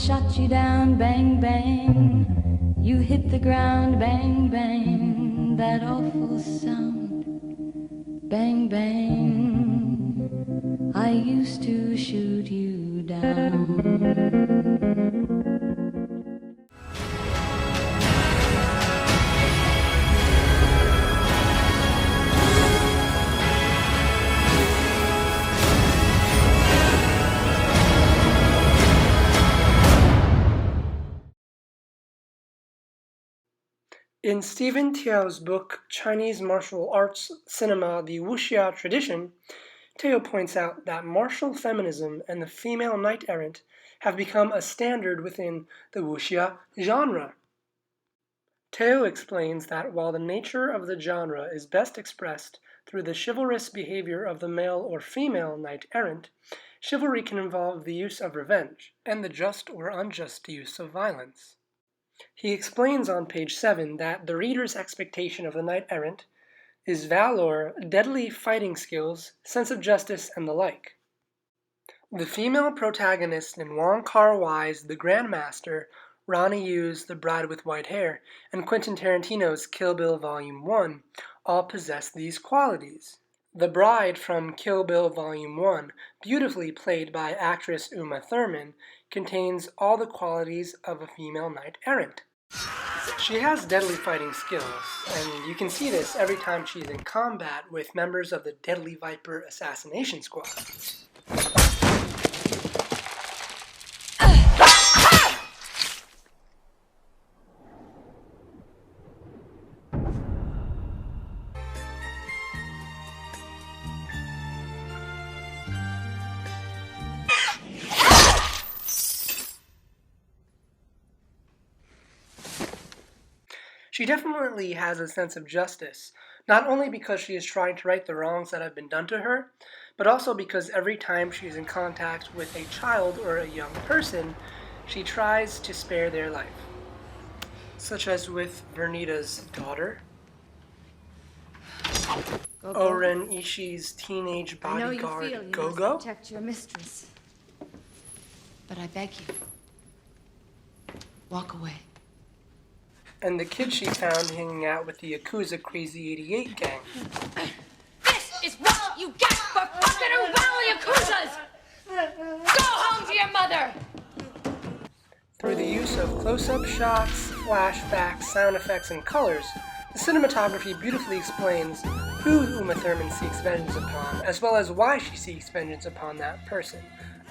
shot you down, bang, bang. You hit the ground, bang, bang. That awful sound, bang, bang. I used to shoot you down. In Stephen Tiao's book, Chinese Martial Arts Cinema, The Wuxia Tradition, Tiao points out that martial feminism and the female knight-errant have become a standard within the wuxia genre. Tiao explains that while the nature of the genre is best expressed through the chivalrous behavior of the male or female knight-errant, chivalry can involve the use of revenge and the just or unjust use of violence. He explains on page 7 that the reader's expectation of the knight-errant is valor, deadly fighting skills, sense of justice, and the like. The female protagonist in Wong Kar-wai's The Grandmaster, Ronnie Yu's The Bride with White Hair, and Quentin Tarantino's Kill Bill Volume 1 all possess these qualities. The bride from Kill Bill Volume 1, beautifully played by actress Uma Thurman, contains all the qualities of a female knight-errant. She has deadly fighting skills, and you can see this every time she's in combat with members of the Deadly Viper Assassination Squad. She definitely has a sense of justice, not only because she is trying to right the wrongs that have been done to her, but also because every time she is in contact with a child or a young person, she tries to spare their life. Such as with Vernita's daughter, Oren Ishii's teenage bodyguard, Gogo. Protect your mistress, but I beg you, walk away. And the kid she found hanging out with the Yakuza Crazy 88 gang. This is what you get for fucking around with Yakuzas! Go home to your mother! Through the use of close-up shots, flashbacks, sound effects, and colors, the cinematography beautifully explains who Uma Thurman seeks vengeance upon, as well as why she seeks vengeance upon that person,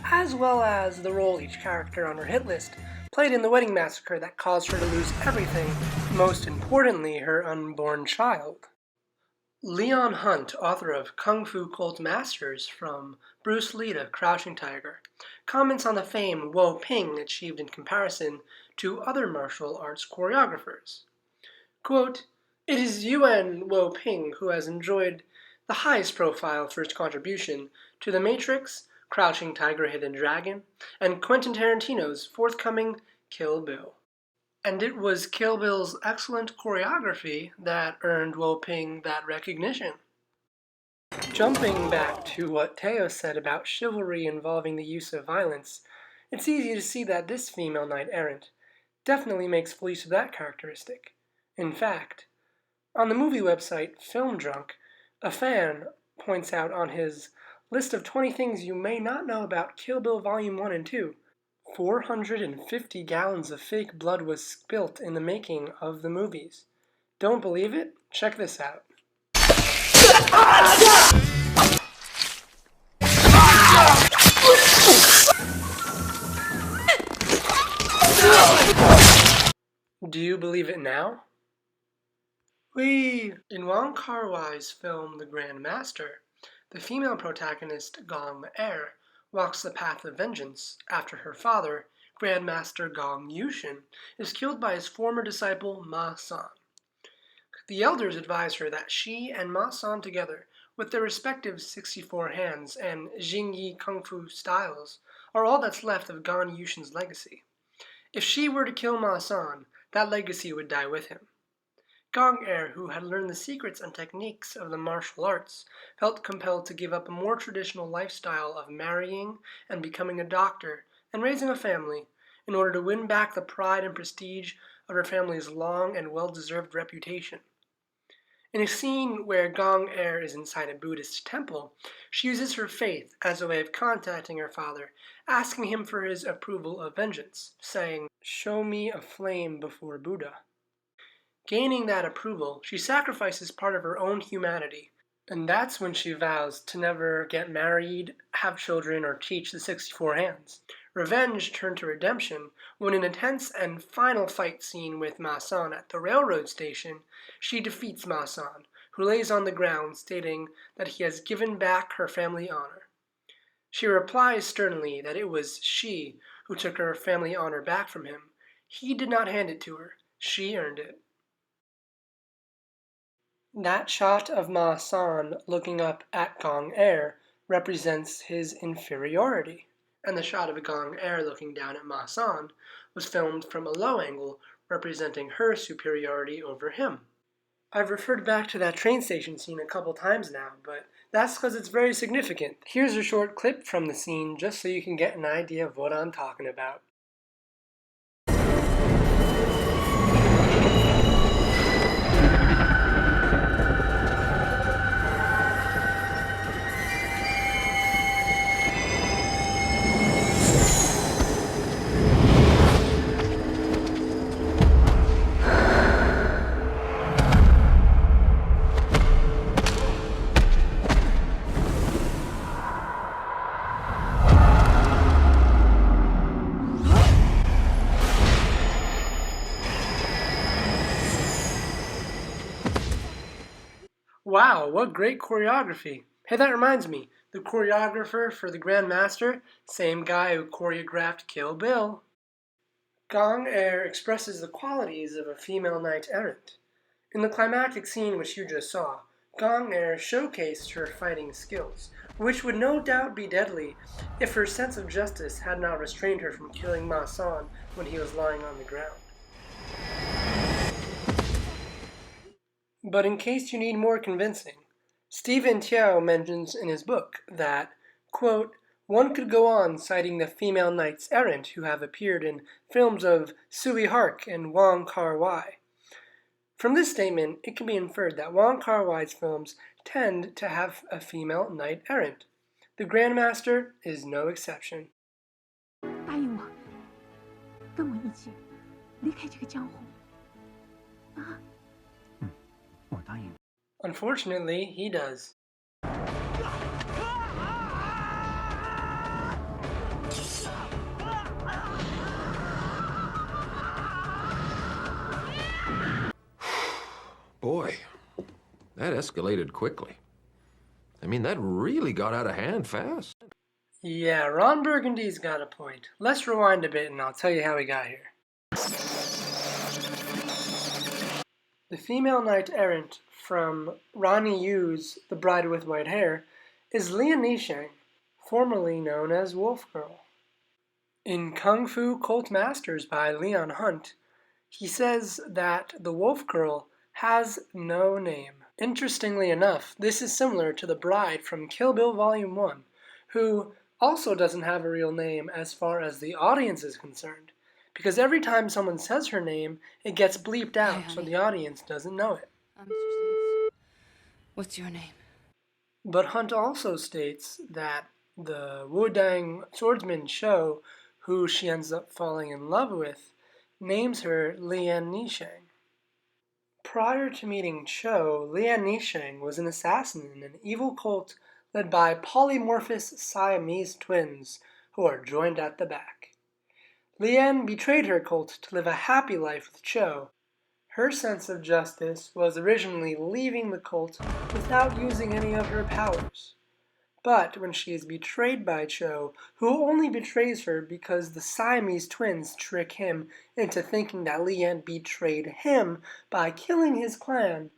as well as the role each character on her hit list played in the wedding massacre that caused her to lose everything, most importantly, her unborn child. Leon Hunt, author of Kungfu Cult Masters, From Bruce Lee to Crouching Tiger, comments on the fame Wo Ping achieved in comparison to other martial arts choreographers. Quote, "It is Yuan Wo Ping who has enjoyed the highest profile for his contribution to The Matrix, Crouching Tiger, Hidden Dragon, and Quentin Tarantino's forthcoming Kill Bill." And it was Kill Bill's excellent choreography that earned Wo Ping that recognition. Jumping back to what Teo said about chivalry involving the use of violence, it's easy to see that this female knight-errant definitely makes full use of that characteristic. In fact, on the movie website Film Drunk, a fan points out on his list of 20 things you may not know about Kill Bill Volume 1 and 2, 450 gallons of fake blood was spilt in the making of the movies. Don't believe it? Check this out. Do you believe it now? In Wong Kar-wai's film The Grandmaster, the female protagonist Gong Er walks the path of vengeance after her father, Grandmaster Gong Yushin, is killed by his former disciple Ma San. The elders advise her that she and Ma San together, with their respective 64 hands and Jingyi Kungfu styles, are all that's left of Gong Yushin's legacy. If she were to kill Ma San, that legacy would die with him. Gong Er, who had learned the secrets and techniques of the martial arts, felt compelled to give up a more traditional lifestyle of marrying and becoming a doctor and raising a family in order to win back the pride and prestige of her family's long and well-deserved reputation. In a scene where Gong-er is inside a Buddhist temple, she uses her faith as a way of contacting her father, asking him for his approval of vengeance, saying, "Show me a flame before Buddha." Gaining that approval, she sacrifices part of her own humanity, and that's when she vows to never get married, have children, or teach the 64 hands. Revenge turned to redemption when, in a tense and final fight scene with Ma San at the railroad station, she defeats Ma San, who lays on the ground stating that he has given back her family honor. She replies sternly that it was she who took her family honor back from him. He did not hand it to her. She earned it. That shot of Ma San looking up at Gong-er represents his inferiority, and the shot of Gong-er looking down at Ma San was filmed from a low angle, representing her superiority over him. I've referred back to that train station scene a couple times now, but that's because it's very significant. Here's a short clip from the scene just so you can get an idea of what I'm talking about. Wow, what great choreography. Hey, that reminds me, the choreographer for the Grandmaster, same guy who choreographed Kill Bill. Gong-er expresses the qualities of a female knight-errant. In the climactic scene which you just saw, Gong-er showcased her fighting skills, which would no doubt be deadly if her sense of justice had not restrained her from killing Ma San when he was lying on the ground. But in case you need more convincing, Stephen Tiao mentions in his book that, quote, "One could go on citing the female knights errant who have appeared in films of Sui Hark and Wong Kar-wai. From this statement, it can be inferred that Wong Kar-wai's films tend to have a female knight errant. The Grandmaster is no exception." 答应我，跟我一起离开这个江湖。啊？ 我答应你。 Unfortunately, he does. Boy, that escalated quickly. I mean, that really got out of hand fast. Yeah, Ron Burgundy's got a point. Let's rewind a bit and I'll tell you how we got here. The female knight-errant from Ronnie Yu's The Bride with White Hair is Lian Nisheng, formerly known as Wolf Girl. In Kungfu Cult Masters by Leon Hunt, he says that the Wolf Girl has no name. Interestingly enough, this is similar to the bride from Kill Bill Volume 1, who also doesn't have a real name as far as the audience is concerned, because every time someone says her name, it gets bleeped out so the audience doesn't know it. Mr. Steve, what's your name? But Hunt also states that the Wudang swordsman Shou, who she ends up falling in love with, names her Lian Nisheng. Prior to meeting Cho, Lian Nisheng was an assassin in an evil cult led by polymorphous Siamese twins who are joined at the back. Lian betrayed her cult to live a happy life with Cho. Her sense of justice was originally leaving the cult without using any of her powers. But when she is betrayed by Cho, who only betrays her because the Siamese twins trick him into thinking that Lian betrayed him by killing his clan,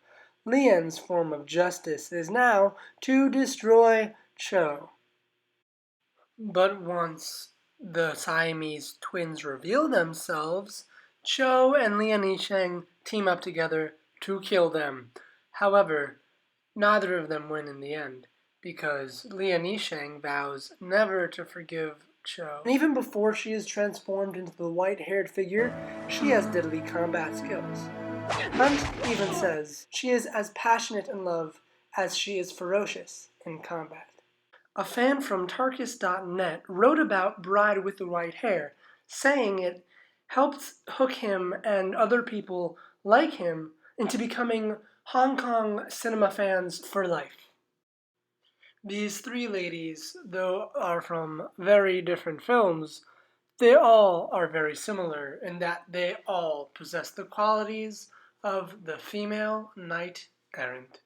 Lian's form of justice is now to destroy Cho. But once the Siamese twins reveal themselves, Cho and Lian Nisheng team up together to kill them. However, neither of them win in the end, because Lian Nisheng vows never to forgive show. And even before she is transformed into the white-haired figure, she has deadly combat skills. Hunt even says she is as passionate in love as she is ferocious in combat. A fan from Tarkus.net wrote about Bride with the White Hair, saying it helped hook him and other people like him into becoming Hong Kong cinema fans for life. These three ladies, though are from very different films, they all are very similar in that they all possess the qualities of the female knight errant.